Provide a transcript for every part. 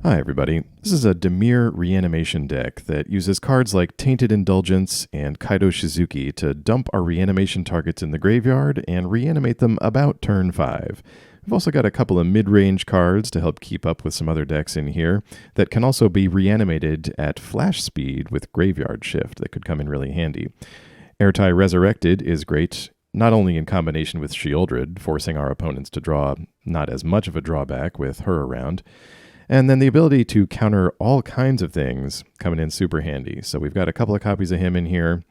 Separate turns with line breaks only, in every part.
Hi everybody, this is a DIMIR reanimation deck that uses cards like Tainted Indulgence and Kaito Shizuki to dump our reanimation targets in the graveyard and reanimate them about turn 5. We've also got a couple of mid-range cards to help keep up with some other decks in here that can also be reanimated at flash speed with Graveyard Shift that could come in really handy. Ertai Resurrected is great not only in combination with Sheoldred, forcing our opponents to draw not as much of a drawback with her around, and then the ability to counter all kinds of things coming in super handy. So we've got a couple of copies of him in here.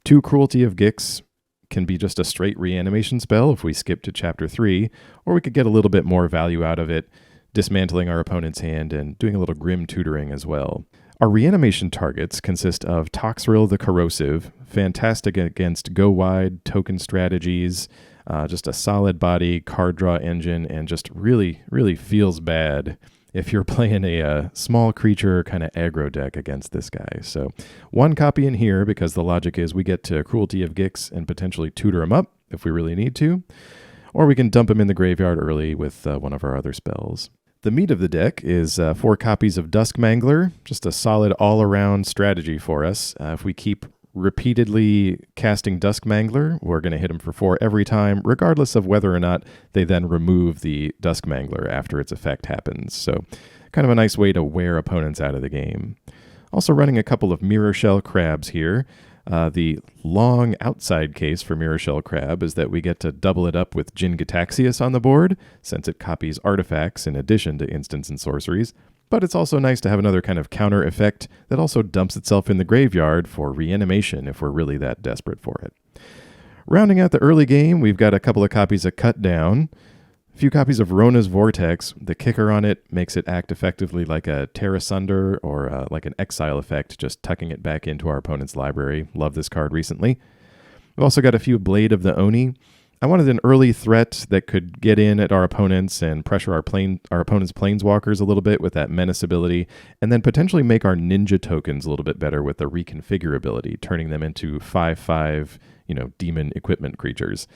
2 Cruelty of Gix can be just a straight reanimation spell if we skip to Chapter 3, or we could get a little bit more value out of it, dismantling our opponent's hand and doing a little grim tutoring as well. Our reanimation targets consist of Toxrill the Corrosive, fantastic against go-wide token strategies, just a solid body, card draw engine, and just really, really feels bad if you're playing a small creature kind of aggro deck against this guy. So 1 copy in here because the logic is we get to Cruelty of Gix and potentially tutor him up if we really need to, or we can dump him in the graveyard early with one of our other spells. The meat of the deck is 4 copies of Dusk Mangler, just a solid all-around strategy for us. If we keep repeatedly casting Dusk Mangler, we're going to hit him for 4 every time, regardless of whether or not they then remove the Dusk Mangler after its effect happens. So kind of a nice way to wear opponents out of the game. Also running a couple of Mirrorshell Crabs here. The long outside case for Mirrorshell Crab is that we get to double it up with Jin-Gitaxias on the board, since it copies artifacts in addition to instants and sorceries. But it's also nice to have another kind of counter effect that also dumps itself in the graveyard for reanimation if we're really that desperate for it. Rounding out the early game, we've got a couple of copies of Cut Down, a few copies of Rona's Vortex. The kicker on it makes it act effectively like a Tear Asunder or like an Exile effect, just tucking it back into our opponent's library. Love this card recently. We've also got a few Blade of the Oni. I wanted an early threat that could get in at our opponents and pressure our opponent's planeswalkers a little bit with that menace ability, and then potentially make our ninja tokens a little bit better with the reconfigure ability, turning them into 5/5, demon equipment creatures.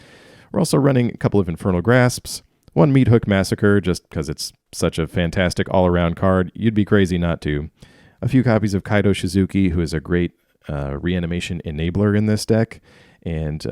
We're also running a couple of Infernal Grasps, 1 Meathook Massacre, just because it's such a fantastic all-around card. You'd be crazy not to. A few copies of Kaito Shizuki, who is a great reanimation enabler in this deck. And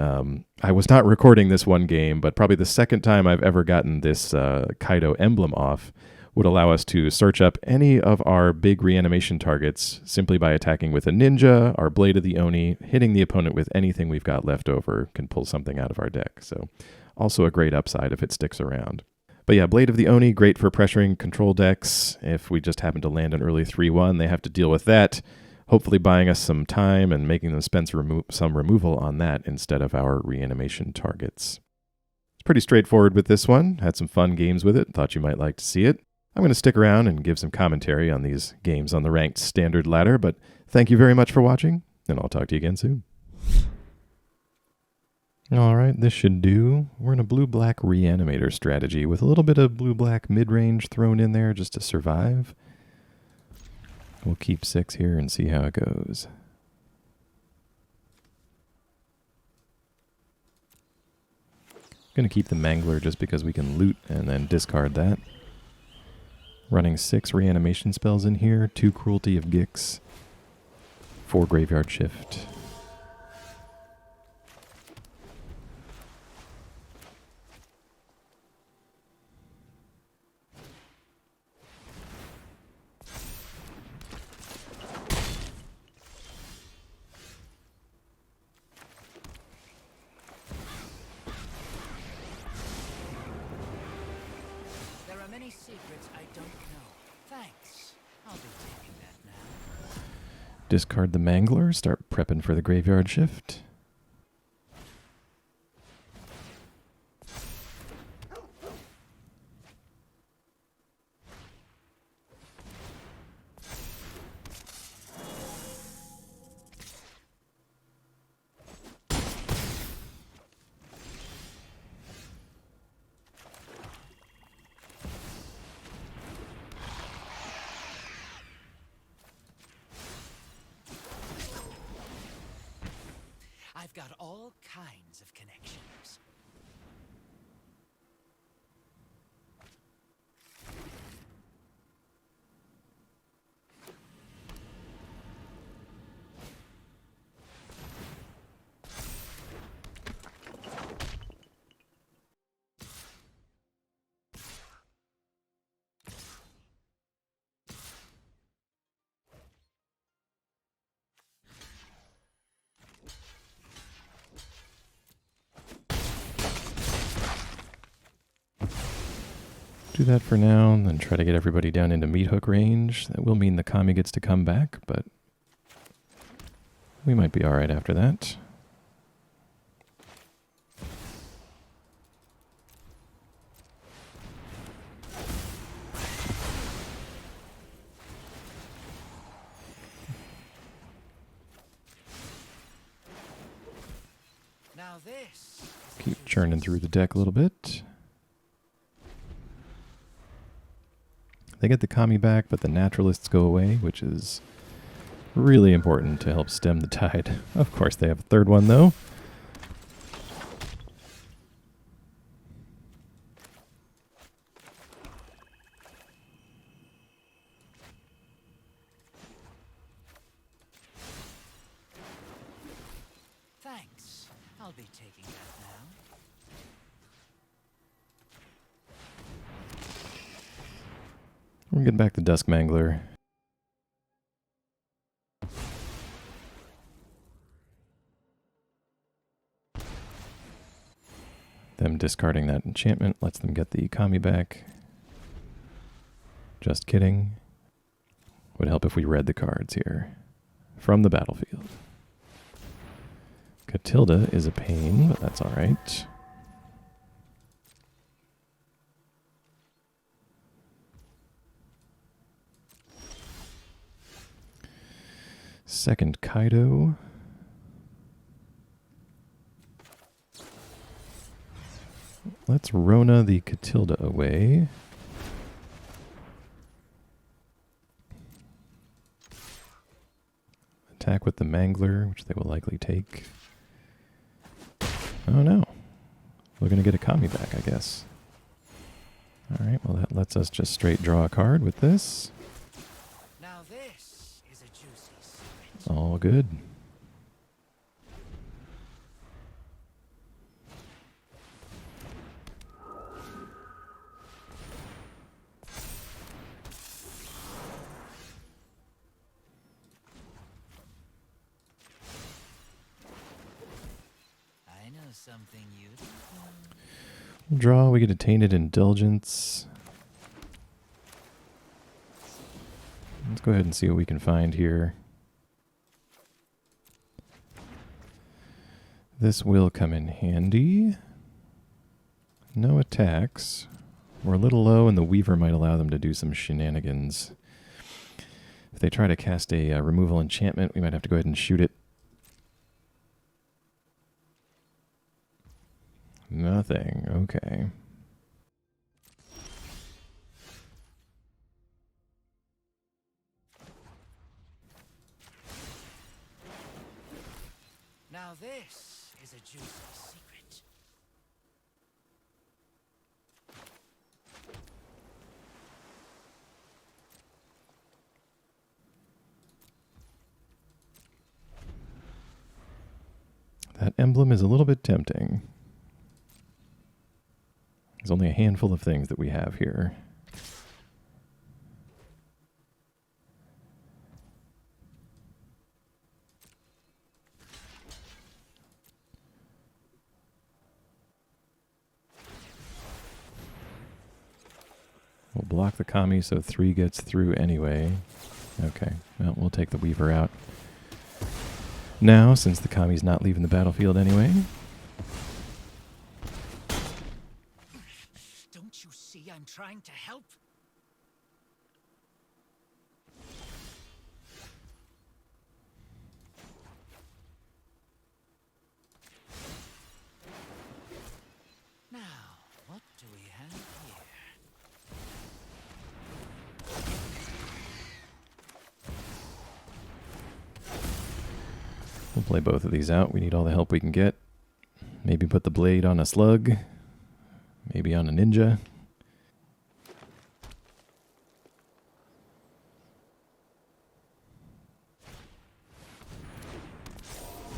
I was not recording this one game, but probably the second time I've ever gotten this Kaito emblem off would allow us to search up any of our big reanimation targets simply by attacking with a ninja, our Blade of the Oni, hitting the opponent with anything we've got left over can pull something out of our deck. So also a great upside if it sticks around. But yeah, Blade of the Oni, great for pressuring control decks. If we just happen to land an early 3/1, they have to deal with that. Hopefully buying us some time and making them spend some removal on that instead of our reanimation targets. It's pretty straightforward with this one. Had some fun games with it. Thought you might like to see it. I'm going to stick around and give some commentary on these games on the ranked standard ladder, but thank you very much for watching, and I'll talk to you again soon. All right, this should do. We're in a blue-black reanimator strategy with a little bit of blue-black mid-range thrown in there just to survive. We'll keep 6 here and see how it goes. Going to keep the Mangler just because we can loot and then discard that. Running 6 reanimation spells in here, 2 Cruelty of Gix, 4 Graveyard Shift.
Secrets I don't know. Thanks. I'll be taking that now.
Discard the Mangler, start prepping for the Graveyard Shift.
I've got all kinds of connections.
do that for now, and then try to get everybody down into Meathook range. That will mean the Kami gets to come back, but we might be alright after that.
Now this.
Keep churning through the deck a little bit. They get the Kami back, but the Naturalists go away, which is really important to help stem the tide. Of course, they have a third one, though.
Thanks. I'll be taking that now.
We're getting back the Dusk Mangler. Them discarding that enchantment lets them get the Kami back. Just kidding. Would help if we read the cards here from the battlefield. Catilda is a pain, but that's alright. Second Kaito. Let's Rona the Catilda away. Attack with the Mangler, which they will likely take. Oh no. We're going to get a Kami back, I guess. Alright, well that lets us just straight draw a card with this.
Now this is a juicy secret.
All good.
I know something you don't know.
We'll draw, we get a Tainted Indulgence. Let's go ahead and see what we can find here. This will come in handy. No attacks. We're a little low, and the Weaver might allow them to do some shenanigans. If they try to cast a removal enchantment, we might have to go ahead and shoot it. Nothing. Okay.
Now this is a juicy secret.
That emblem is a little bit tempting. There's only a handful of things that we have here. We'll block the Kami so 3 gets through anyway. Okay, well, we'll take the Weaver out now, since the Kami's not leaving the battlefield anyway.
Don't you see I'm trying to help? Now, what do we have here?
We'll play both of these out. We need all the help we can get. Maybe put the blade on a slug. Maybe on a ninja.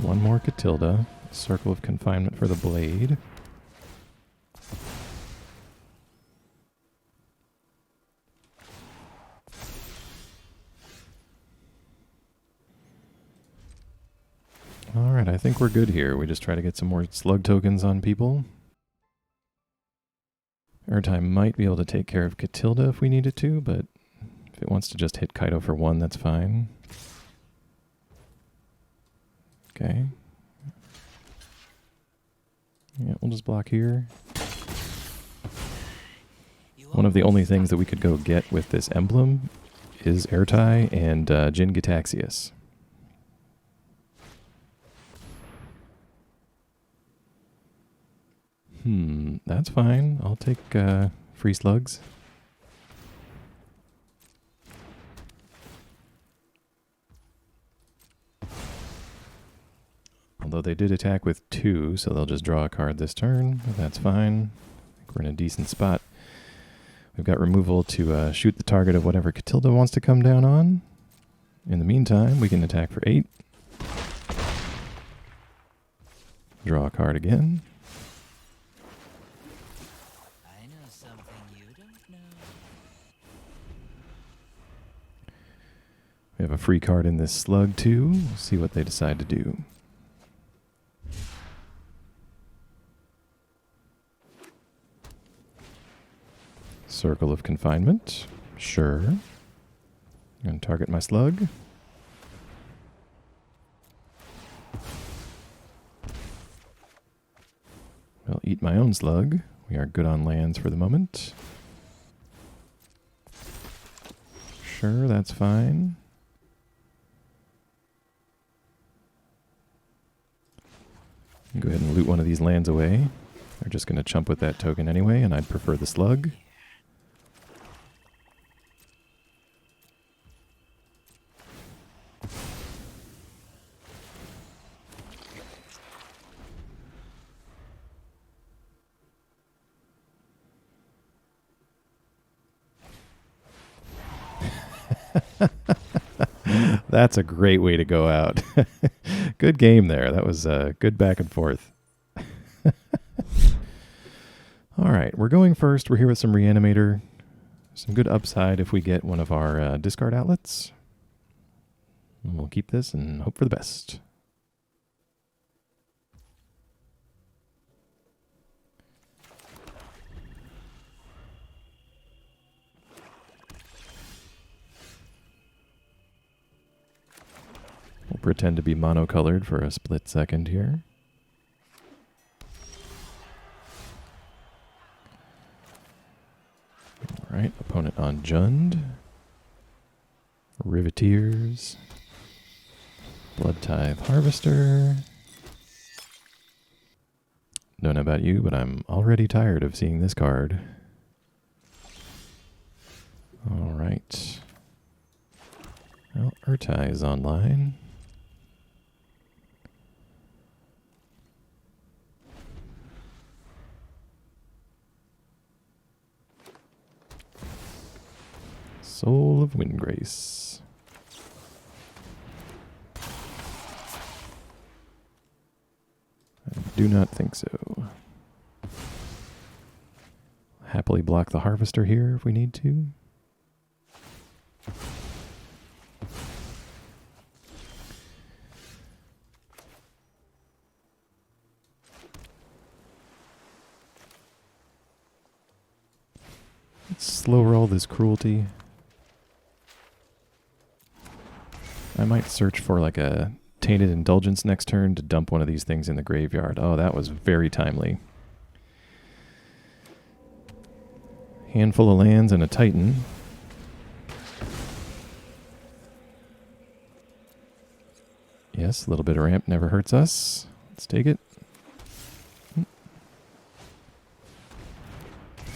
One more Catilda. Circle of Confinement for the blade. Alright, I think we're good here. We just try to get some more slug tokens on people. Ertai might be able to take care of Catilda if we need it to, but if it wants to just hit Kaito for 1, that's fine. Okay. Yeah, we'll just block here. One of the only things that we could go get with this emblem is Ertai and Jin-Gitaxias. That's fine. I'll take free slugs. Although they did attack with 2, so they'll just draw a card this turn. That's fine. I think we're in a decent spot. We've got removal to shoot the target of whatever Catilda wants to come down on. In the meantime, we can attack for 8. Draw a card again.
I know something you don't know.
We have a free card in this slug too. We'll see what they decide to do. Circle of Confinement. Sure. I'm going to target my slug. I'll eat my own slug. We are good on lands for the moment. Sure, that's fine. Go ahead and loot one of these lands away. They're just going to chump with that token anyway, and I'd prefer the slug. That's a great way to go out. Good game there. That was good back and forth. All right, we're going first. We're here with some Reanimator. Some good upside if we get one of our discard outlets. And we'll keep this and hope for the best. We'll pretend to be monocolored for a split second here. All right, opponent on Jund. Riveteers. Blood Tithe Harvester. Don't know about you, but I'm already tired of seeing this card. All right. Well, Ertai is online. Soul of Windgrace. I do not think so. Happily block the Harvester here if we need to. Let's slow roll this Cruelty. I might search for like a Tainted Indulgence next turn to dump one of these things in the graveyard. Oh, that was very timely. Handful of lands and a Titan. Yes, a little bit of ramp never hurts us. Let's take it.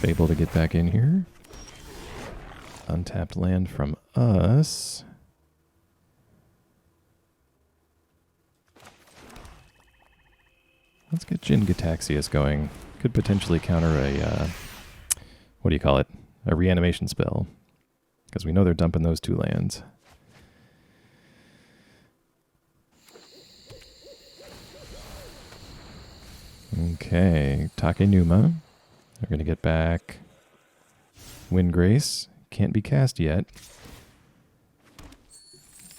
Able to get back in here. Untapped land from us. Let's get Jin-Gitaxias going. Could potentially counter a, what do you call it? A reanimation spell. Because we know they're dumping those 2 lands. Okay, Takenuma. They're going to get back Windgrace. Can't be cast yet.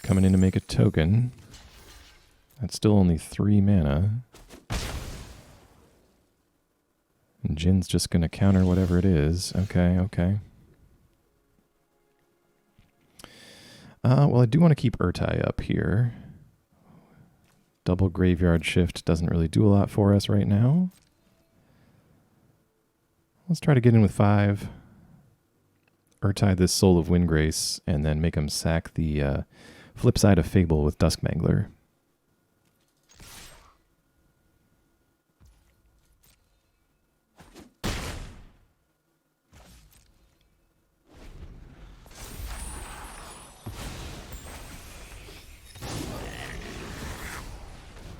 Coming in to make a token. That's still only 3 mana. And Jin's just going to counter whatever it is. Okay, okay. Well, I do want to keep Ertai up here. Double graveyard shift doesn't really do a lot for us right now. Let's try to get in with 5. Ertai this Soul of Windgrace, and then make him sack the flip side of Fable with Dusk Mangler.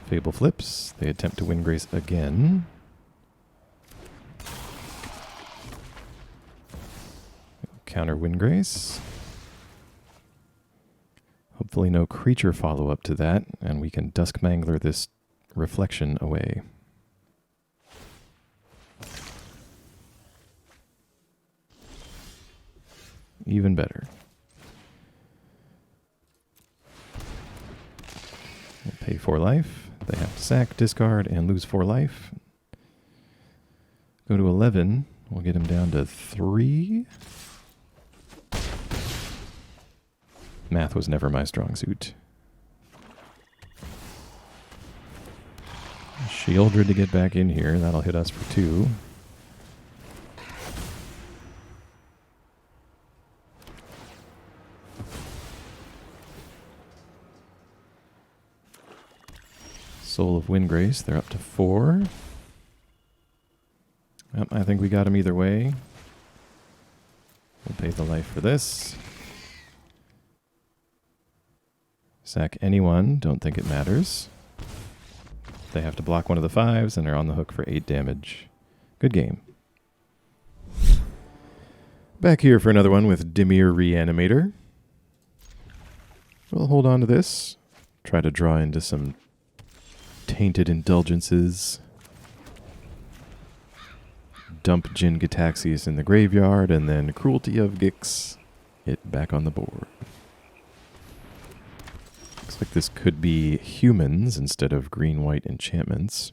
Fable flips. They attempt to Windgrace again. Counter Windgrace. Hopefully no creature follow-up to that, and we can Dusk Mangler this reflection away. Even better. We'll pay 4 life. They have to sack, discard, and lose 4 life. Go to 11. We'll get him down to 3. Math was never my strong suit. Sheoldred to get back in here. That'll hit us for 2. Soul of Windgrace, they're up to 4. Yep, I think we got him either way. We'll pay the life for this. Sack anyone, don't think it matters. They have to block one of the 5s, and they're on the hook for 8 damage. Good game. Back here for another one with DIMIR Reanimator. We'll hold on to this. Try to draw into some Tainted Indulgences. Dump Jin-Gitaxias in the graveyard, and then Cruelty of Gix it back on the board. Looks like this could be humans instead of green-white enchantments.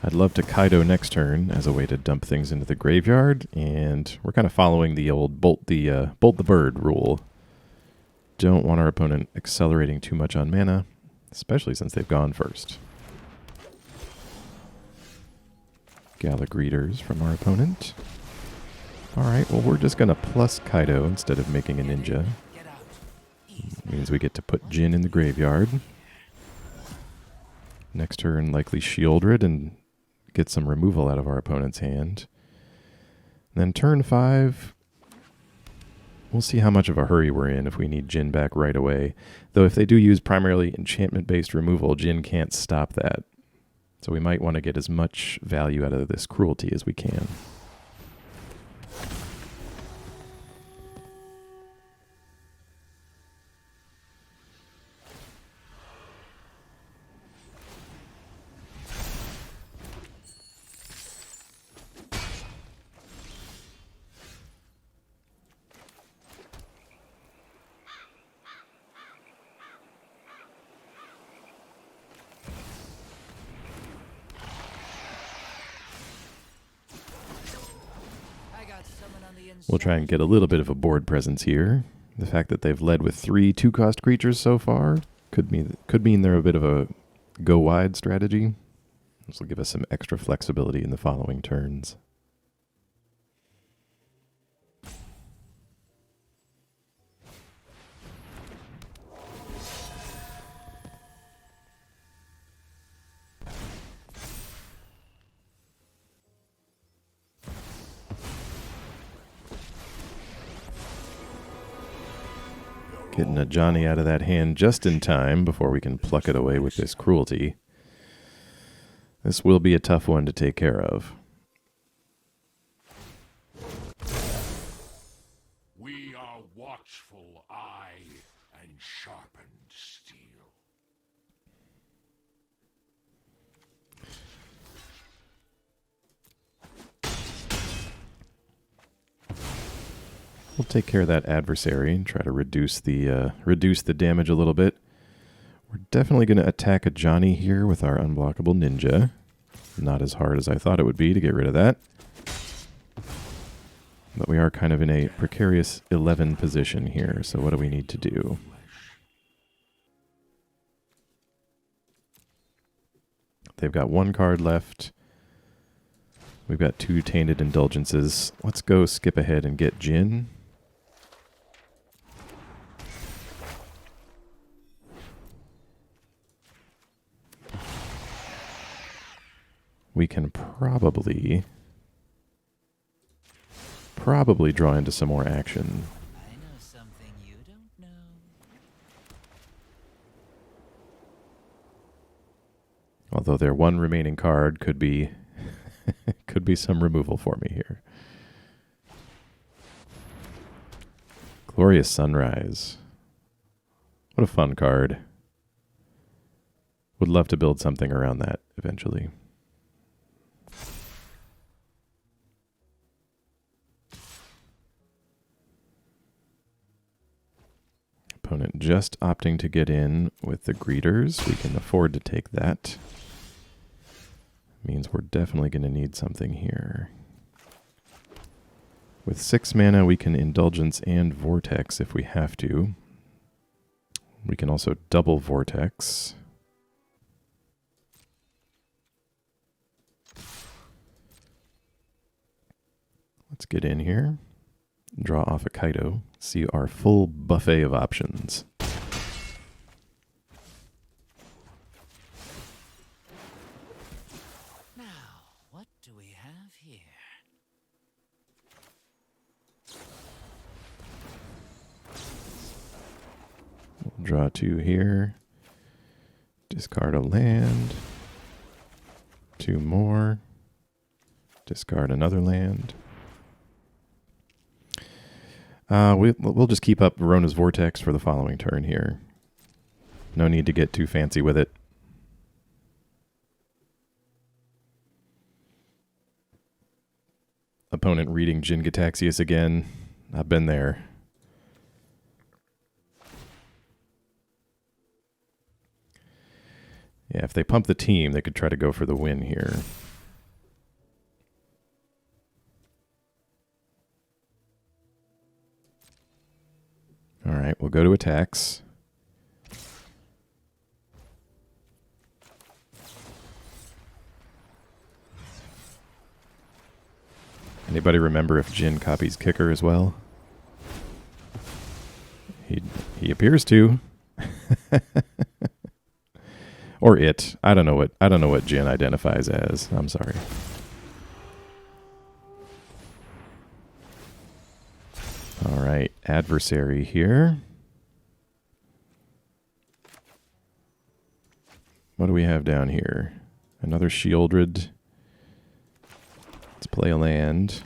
I'd love to Kaito next turn as a way to dump things into the graveyard, and we're kind of following the old bolt the bird rule. Don't want our opponent accelerating too much on mana, especially since they've gone first. Gala Greeters from our opponent. Alright, well we're just going to plus Kaito instead of making a ninja. Means we get to put Jin in the graveyard. Next turn, likely Sheoldred and get some removal out of our opponent's hand. Then turn 5, we'll see how much of a hurry we're in if we need Jin back right away. Though if they do use primarily enchantment-based removal, Jin can't stop that. So we might want to get as much value out of this cruelty as we can. We'll try and get a little bit of a board presence here. The fact that they've led with 3 2-cost creatures so far could mean they're a bit of a go-wide strategy. This will give us some extra flexibility in the following turns. Getting a Johnny out of that hand just in time before we can pluck it away with this cruelty. This will be a tough one to take care of.
We are watchful eye and sharpened steel.
We'll take care of that adversary and try to reduce the damage a little bit. definitely going to attack a Johnny here with our unblockable ninja. Not as hard as I thought it would be to get rid of that. But we are kind of in a precarious 11 position here, so what do we need to do? They've got one card left. We've got 2 Tainted Indulgences. Let's go skip ahead and get Jin. We can probably draw into some more action.
I know something you don't know.
Although their one remaining card could be could be some removal for me here. Glorious Sunrise. What a fun card. Would love to build something around that eventually. Opponent just opting to get in with the greeters. We can afford to take that. Means we're definitely going to need something here. With 6 mana, we can Indulgence and Vortex if we have to. We can also double Vortex. Let's get in here. Draw off a Kaito. See our full buffet of options.
Now, what do we have here?
We'll draw 2 here. Discard a land. 2 more. Discard another land. We'll just keep up Rona's Vortex for the following turn here. No need to get too fancy with it. Opponent reading Jin-Gitaxias again. I've been there. Yeah, if they pump the team, they could try to go for the win here. All right, we'll go to attacks. Anybody remember if Jin copies Kicker as well? He appears to. Or it. I don't know what Jin identifies as. I'm sorry. All right, adversary here. What do we have down here? Another Sheoldred. Let's play a land.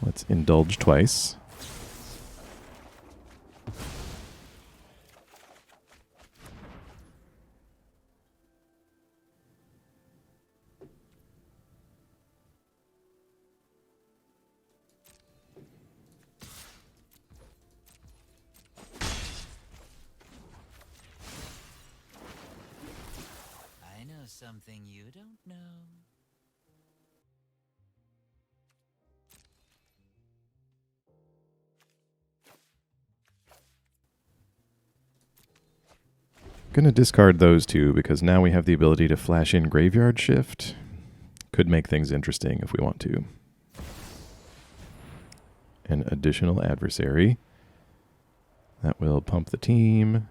Let's indulge twice.
Something you don't know.
Gonna discard those 2 because now we have the ability to flash in Graveyard Shift. Could make things interesting if we want to. An additional adversary. That will pump the team.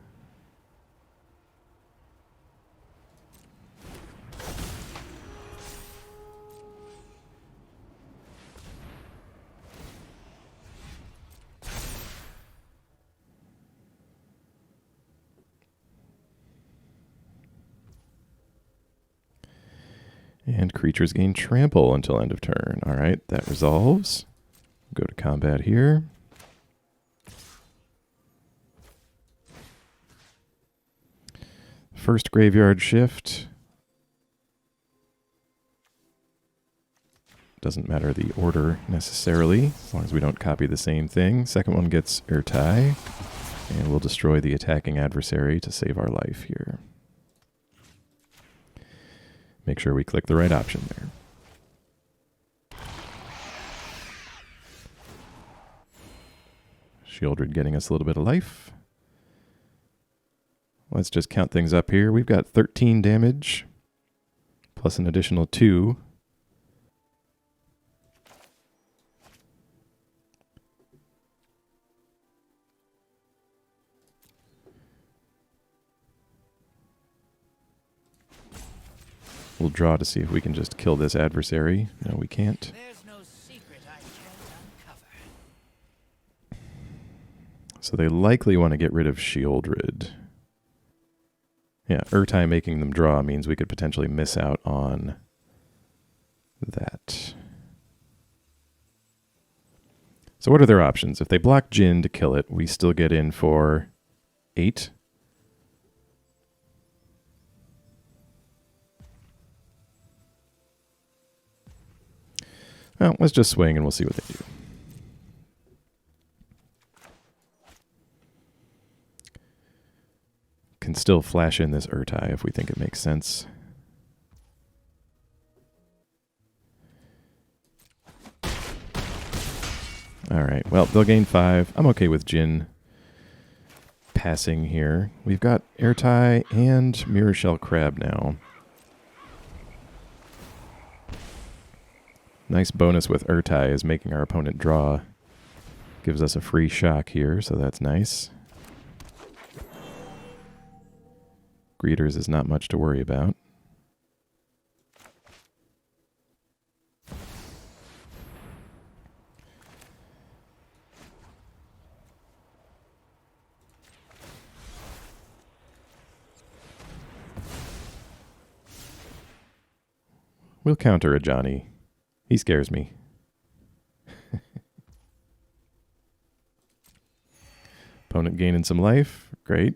And creatures gain trample until end of turn. All right, that resolves. Go to combat here. First Graveyard Shift. Doesn't matter the order necessarily, as long as we don't copy the same thing. Second one gets Ertai. And we'll destroy the attacking adversary to save our life here. Make sure we click the right option there. Sheoldred getting us a little bit of life. Let's just count things up here. We've got 13 damage, plus an additional 2. We'll draw to see if we can just kill this adversary. No, we can't.
There's no secret I can't uncover.
So they likely want to get rid of Sheoldred. Yeah, Ertai making them draw means we could potentially miss out on that. So what are their options? If they block Jin to kill it, we still get in for 8. Well, let's just swing and we'll see what they do. Can still flash in this Ertai if we think it makes sense. Alright, well, they'll gain 5. I'm okay with Jin passing here. We've got Ertai and Mirrorshell Crab now. Nice bonus with Ertai is making our opponent draw. Gives us a free shock here, so that's nice. Greeters is not much to worry about. We'll counter a Johnny. He scares me. Opponent gaining some life. Great.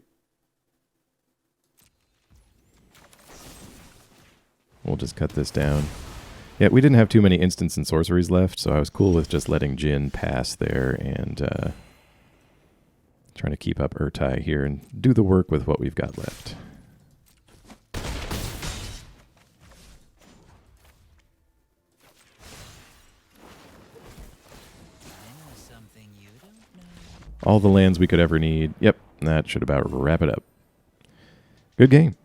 We'll just cut this down. Yeah, we didn't have too many instants and sorceries left, so I was cool with just letting Jin pass there and trying to keep up Ertai here and do the work with what we've got left. All the lands we could ever need. Yep, that should about wrap it up. Good game.